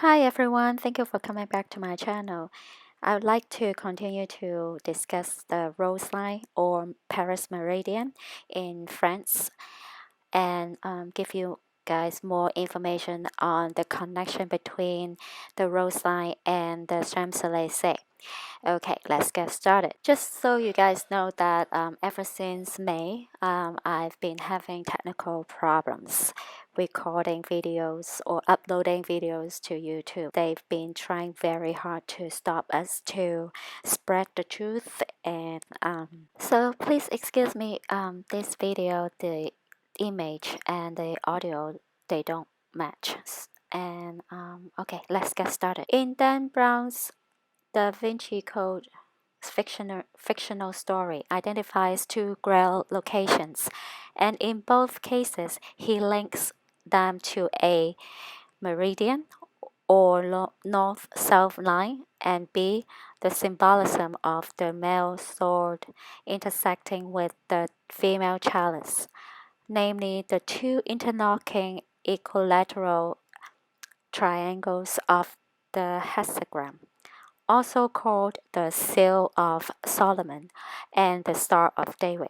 Hi everyone, thank you for coming back to my channel. I would like to continue to discuss the Roseline or Paris Meridian in France and give you guys more information on the connection between the Roseline and the Champs-Élysées. Okay, let's get started. Just so you guys know that ever since May, I've been having technical problems recording videos or uploading videos to YouTube. They've been trying very hard to stop us to spread the truth, and so please excuse me. This video, the image and the audio, they don't match. And okay, let's get started. In Dan Brown's Da Vinci Code fictional story identifies two Grail locations, and in both cases, he links them to a meridian or north-south line, and B, the symbolism of the male sword intersecting with the female chalice, namely the two interlocking equilateral triangles of the hexagram, also called the Seal of Solomon and the Star of David.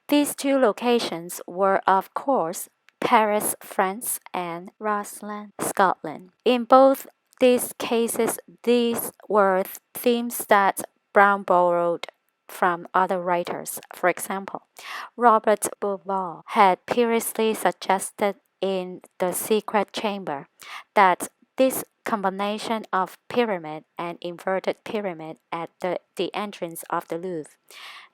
These two locations were, of course, Paris, France, and Roseline, Scotland. In both these cases, these were themes that Brown borrowed from other writers. For example, Robert Bouval had previously suggested in The Secret Chamber that this combination of pyramid and inverted pyramid at the entrance of the Louvre,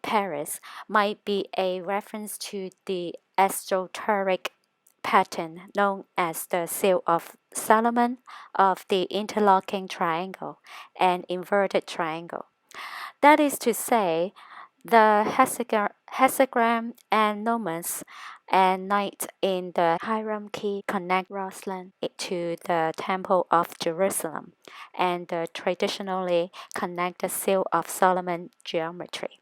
Paris, might be a reference to the esoteric pattern known as the Seal of Solomon of the interlocking triangle and inverted triangle. That is to say, the hexagram and nomos and knight in the hierarchy connect Roseline to the Temple of Jerusalem and traditionally connect the Seal of Solomon geometry.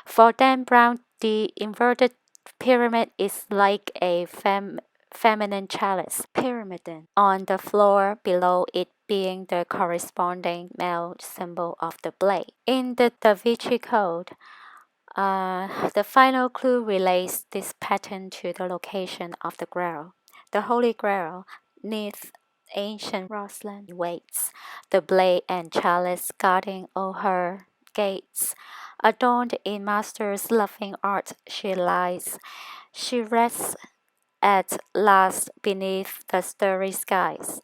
For Dan Brown, the inverted pyramid is like a feminine chalice, pyramidon, on the floor below it being the corresponding male symbol of the blade. In the Da Vinci Code, the final clue relates this pattern to the location of the Grail. The Holy Grail, neath ancient Roseline, waits, the blade and chalice guarding all her gates. Adorned in master's loving art, she lies. She rests at last beneath the starry skies.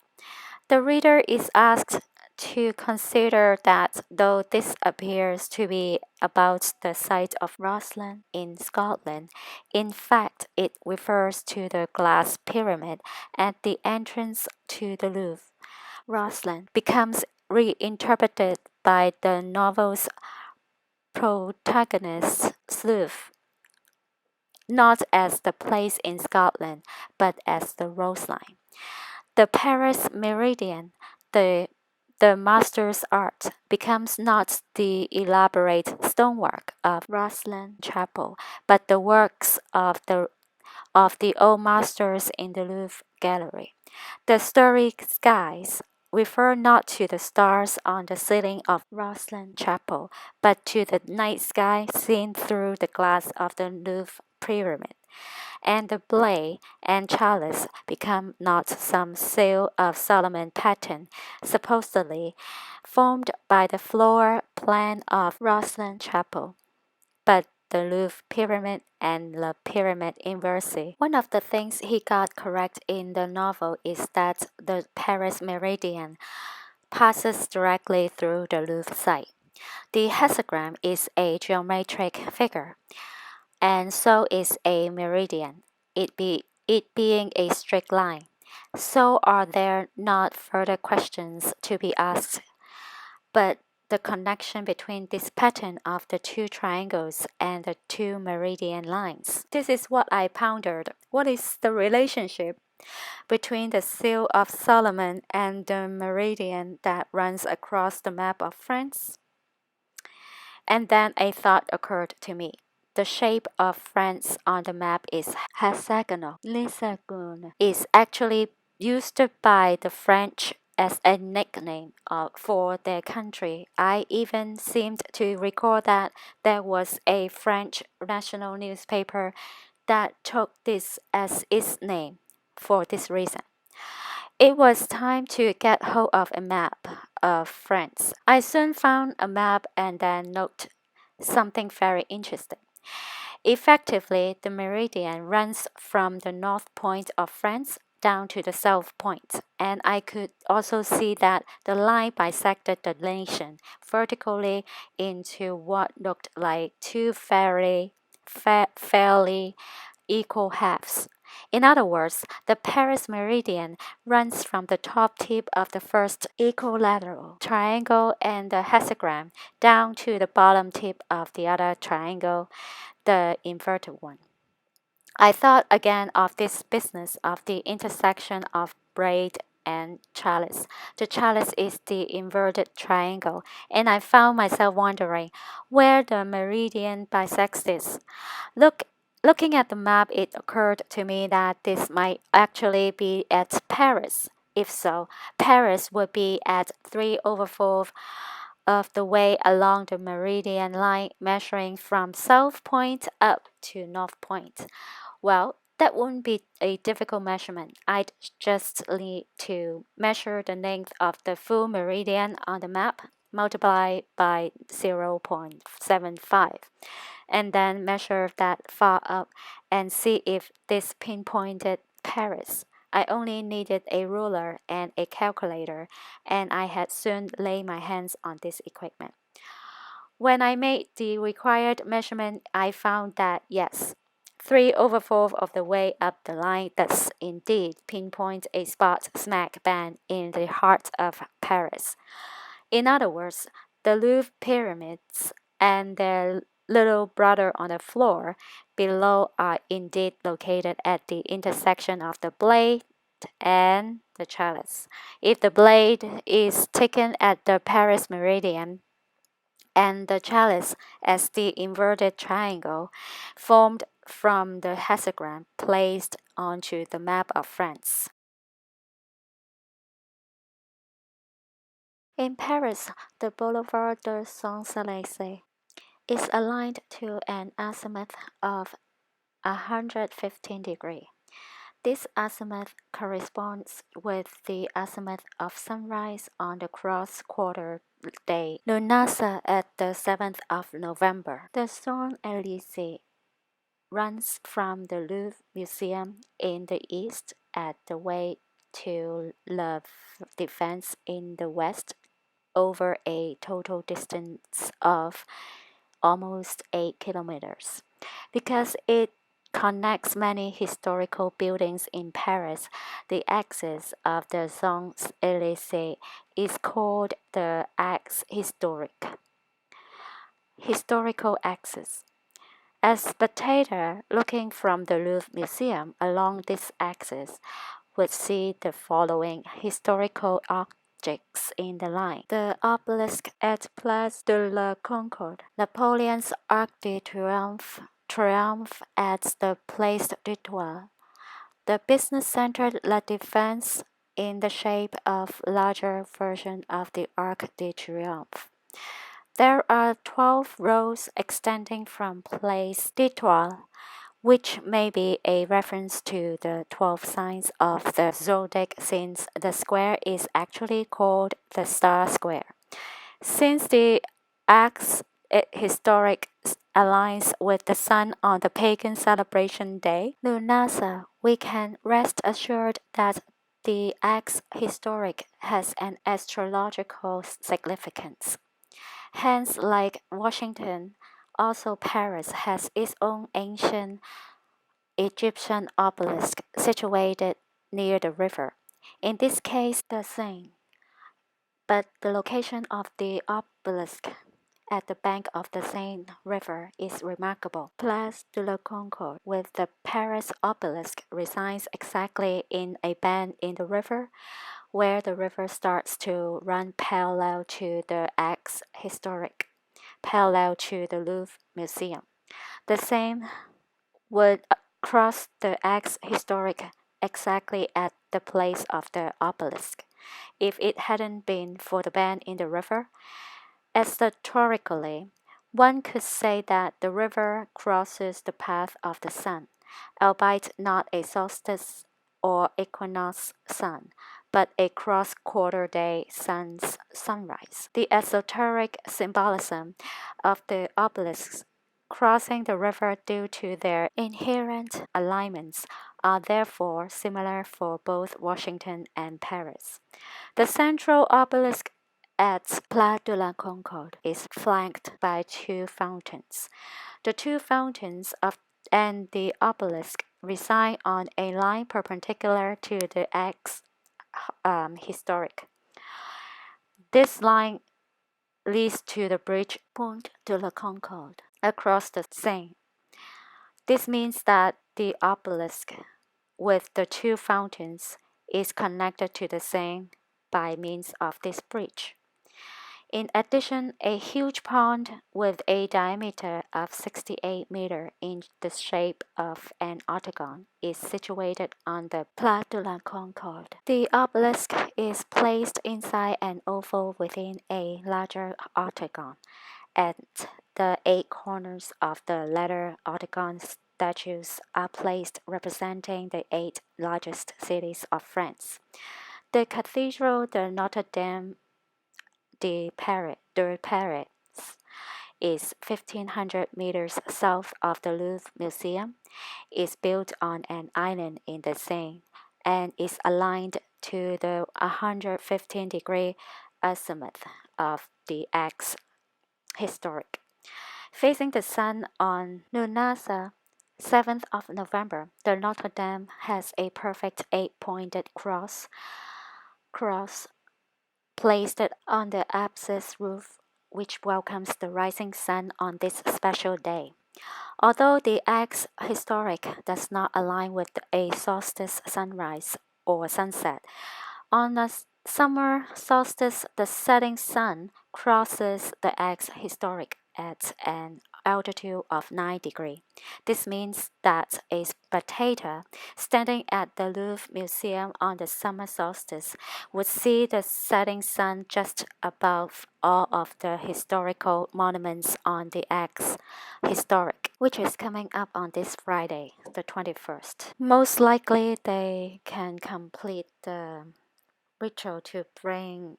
The reader is asked to consider that though this appears to be about the site of Roseline in Scotland, in fact it refers to the glass pyramid at the entrance to the Louvre. Roseline becomes reinterpreted by the novel's protagonist, Sleuth, not as the place in Scotland, but as the Roseline. The Paris Meridian, the master's art, becomes not the elaborate stonework of Roseline Chapel, but the works of the old masters in the Louvre Gallery. The starry skies refer not to the stars on the ceiling of Roseline Chapel, but to the night sky seen through the glass of the Louvre Pyramid. And the blade and chalice become not some Seal of Solomon pattern, supposedly formed by the floor plan of Roseline Chapel, but the Louvre Pyramid and the Pyramid inversely. One of the things he got correct in the novel is that the Paris Meridian passes directly through the Louvre site. The hexagram is a geometric figure, and so is a meridian, it being a straight line. So are there not further questions to be asked, but the connection between this pattern of the two triangles and the two meridian lines. This is what I pondered. What is the relationship between the Seal of Solomon and the meridian that runs across the map of France? And then a thought occurred to me. The shape of France on the map is hexagonal. L'hexagone is actually used by the French as a nickname for their country. I even seemed to recall that there was a French national newspaper that took this as its name for this reason. It was time to get hold of a map of France. I soon found a map and then noted something very interesting. Effectively, the meridian runs from the north point of France down to the south point, and I could also see that the line bisected the nation vertically into what looked like two fairly equal halves. In other words, the Paris meridian runs from the top tip of the first equilateral triangle and the hexagram down to the bottom tip of the other triangle, the inverted one. I thought again of this business of the intersection of braid and chalice. The chalice is the inverted triangle, and I found myself wondering where the meridian bisects this. Looking at the map, it occurred to me that this might actually be at Paris. If so, Paris would be at 3 over 4 of the way along the meridian line, measuring from South Point up to North Point. Well, that wouldn't be a difficult measurement. I'd just need to measure the length of the full meridian on the map, multiply by 0.75, and then measure that far up and see if this pinpointed Paris. I only needed a ruler and a calculator, and I had soon laid my hands on this equipment. When I made the required measurement, I found that yes, 3 over 4 of the way up the line does indeed pinpoint a spot smack bang in the heart of Paris. In other words, the Louvre pyramids and their little brother on the floor below are indeed located at the intersection of the blade and the chalice. If the blade is taken at the Paris meridian, and the chalice as the inverted triangle formed from the hexagram placed onto the map of France. In Paris, the Boulevard des Champs-Élysées is aligned to an azimuth of 115 degrees. This azimuth corresponds with the azimuth of sunrise on the cross-quarter day lunasa at the 7th of November. The Champs-Élysées runs from the Louvre Museum in the east at the way to La Défense in the west over a total distance of almost 8 kilometers. Because it connects many historical buildings in Paris, the axis of the Champs-Élysées is called the axe historical axis. A spectator looking from the Louvre Museum along this axis would see the following historical objects in the line: the obelisk at Place de la Concorde, Napoleon's Arc de Triomphe at the Place d'Etoile, the business center La Défense in the shape of larger version of the Arc de Triomphe. There are 12 rows extending from Place d'Etoile, which may be a reference to the 12 signs of the zodiac since the square is actually called the Star Square. Since the axe historic aligns with the sun on the pagan celebration day, Lunasa, we can rest assured that the axe historic has an astrological significance. Hence, like Washington, also Paris has its own ancient Egyptian obelisk situated near the river, in this case the Seine. But the location of the obelisk at the bank of the Seine River is remarkable. Place de la Concorde, with the Paris obelisk, resides exactly in a bend in the river, where the river starts to run parallel to the Axe Historique, parallel to the Louvre Museum. The same would cross the Axe Historique exactly at the place of the obelisk. if it hadn't been for the bend in the river. Historically, one could say that the river crosses the path of the sun, albeit not a solstice or equinox sun, but a cross-quarter day sun's sunrise. The esoteric symbolism of the obelisks crossing the river due to their inherent alignments are therefore similar for both Washington and Paris. The central obelisk at Place de la Concorde is flanked by two fountains. The two fountains and the obelisk reside on a line perpendicular to the axe historique. This line leads to the bridge Pont de la Concorde across the Seine. This means that the obelisk with the two fountains is connected to the Seine by means of this bridge. In addition, a huge pond with a diameter of 68 meters in the shape of an octagon is situated on the Place de la Concorde. The obelisk is placed inside an oval within a larger octagon. At the 8 corners of the latter octagon, statues are placed representing the 8 largest cities of France. The Cathedral de Notre Dame de Paris is 1,500 meters south of the Louvre Museum, is built on an island in the Seine, and is aligned to the 115-degree azimuth of the axe historique. Facing the sun on Lunasa, 7th of November, the Notre Dame has a perfect 8-pointed cross placed on the apsis roof, which welcomes the rising sun on this special day. Although the axe historic does not align with a solstice sunrise or sunset, on a summer solstice, the setting sun crosses the axe historic at an altitude of 9 degrees. This means that a spectator standing at the Louvre Museum on the summer solstice would see the setting sun just above all of the historical monuments on the axe historic, which is coming up on this Friday, the 21st. Most likely, they can complete the ritual to bring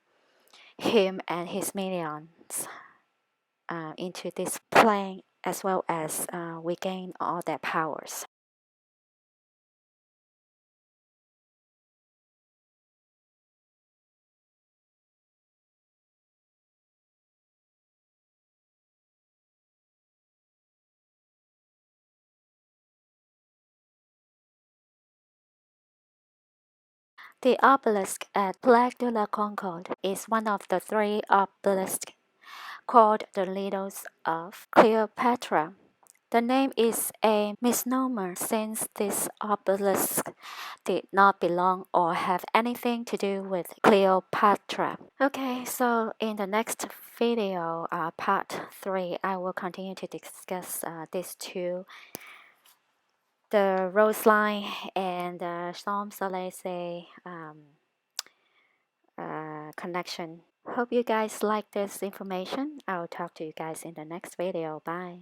him and his minions into this plane, as well as regain all their powers. The obelisk at Place de la Concorde is one of the 3 obelisks called the Needles of Cleopatra. The name is a misnomer since this obelisk did not belong or have anything to do with Cleopatra. Okay, so in the next video, part 3, I will continue to discuss these two, the Roseline and the Champs-Élysées connection. Hope you guys like this information. I'll talk to you guys in the next video. Bye.